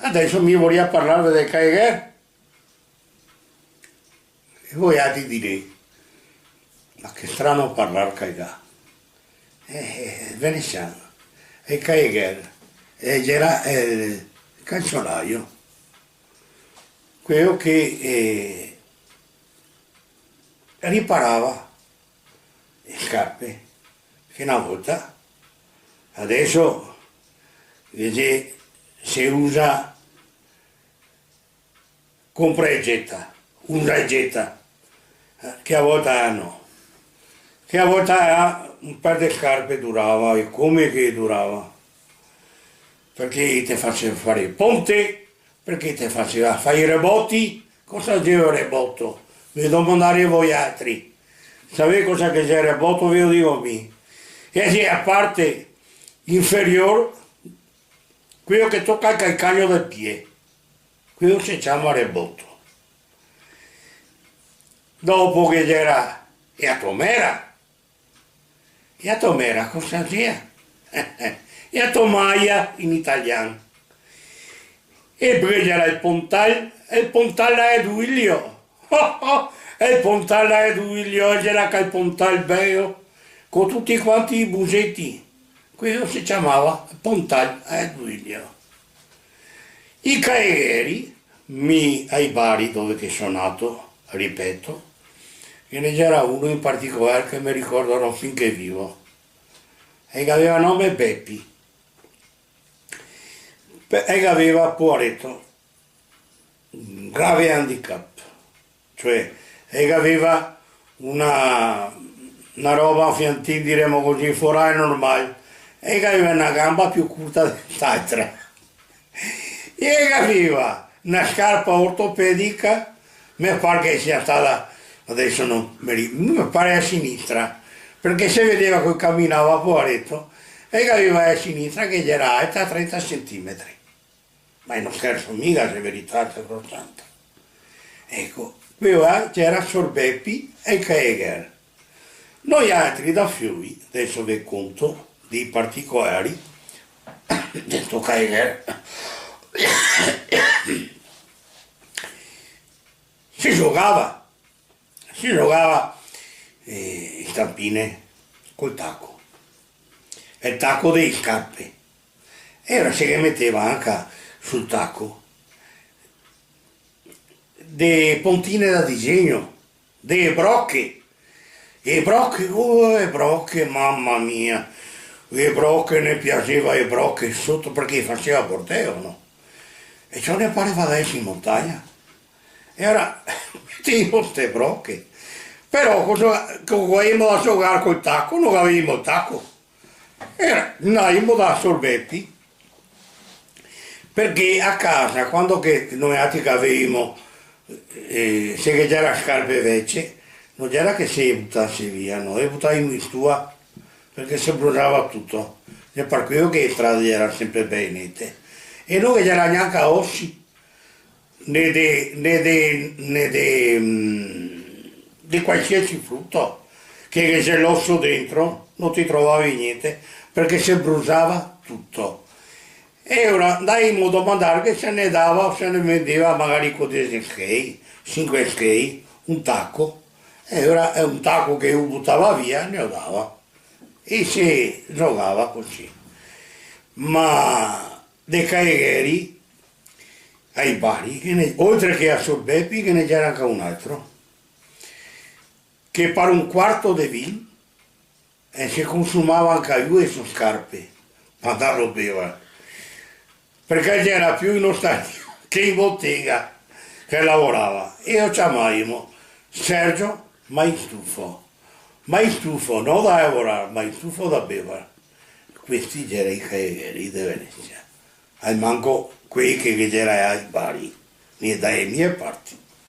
Adesso mi voglio parlare del Caegher e voi direte, ma che strano parlare Caegher. Veneziano, e Caegher, e c'era il calzolaio, quello che riparava le scarpe, che una volta, adesso invece si usa compra e getta, usa e getta, che a volte no, che a volte un paio di scarpe durava e come che durava, perché ti faceva fare il ponte, perché ti faceva fare i rebotti. Cosa c'è il rebotto? Vi domandare voi altri, sapete cosa che c'è il rebotto? Vi lo dico qui, che è la parte inferiore, quello che tocca il calcagno del piede, quello si chiama rebotto. Dopo che c'era la tomera cosa c'è? La tomaia in italiano. E poi c'era il pontal è Duilio. Il pontal è Duilio, c'era che il pontal bello, con tutti quanti i busetti. Quello si chiamava pontal è Duilio. I Caegheri, ai bari dove che sono nato, ripeto, che ne c'era uno in particolare che mi ricordano finché vivo, e che aveva nome Beppi, e che aveva poveretto un grave handicap, cioè e che aveva una roba fiantina, diremo così, fuori normale, e che aveva una gamba più corta dell'altra, e che aveva una scarpa ortopedica, mi pare che sia stata, adesso non mi pare a sinistra, perché si vedeva che camminava poveretto, e che aveva a sinistra che gli era alta 30 centimetri. Ma non scherzo mica, se verità, è tanta. Ecco, qui c'era Sorbeppi e Caegher. Noi altri da Fiume, adesso vi conto dei particolari, detto Caegher, si giocava stampine col tacco, il tacco delle scarpe, e ora si metteva anche sul tacco delle puntine da disegno, delle brocche, le brocche, mamma mia, le brocche ne piaceva, le brocche sotto perché faceva porteo, no? E ciò ne pareva adesso in montagna. E ora mettiamo queste brocche. Però cosa volevamo da giocare col tacco? Non avevamo il tacco. E andavamo da Sorbetti, perché a casa, quando che noi altri che avevamo, se che c'era scarpe vecchie, non c'era che si buttasse via, noi buttavamo in stua, perché si bruciava tutto. E per quello che le strade erano sempre benette. E non che c'era neanche ossi, né di qualsiasi frutto, che c'è l'osso dentro, non ti trovavi niente, perché si bruciava tutto. E ora andavamo a domandare che se ne dava o se ne vendeva magari con 10 skate, 5 skate, un tacco, e ora è un tacco che io buttava via, ne lo dava, e si giocava così. Ma dei Caegheri ai bari, oltre che a Sorbeppi, che ne c'era anche un altro, che per un quarto di vino si consumava anche lui le sue scarpe, ma da robeva, perché c'era più in osteria che in bottega che lavorava. E lo chiamavamo Sergio Maistufo, non da lavorare, Maistufo da bere. Questi erano i Caegheri di Venezia, al manco quelli che c'erano ai bari, dalle mie parti.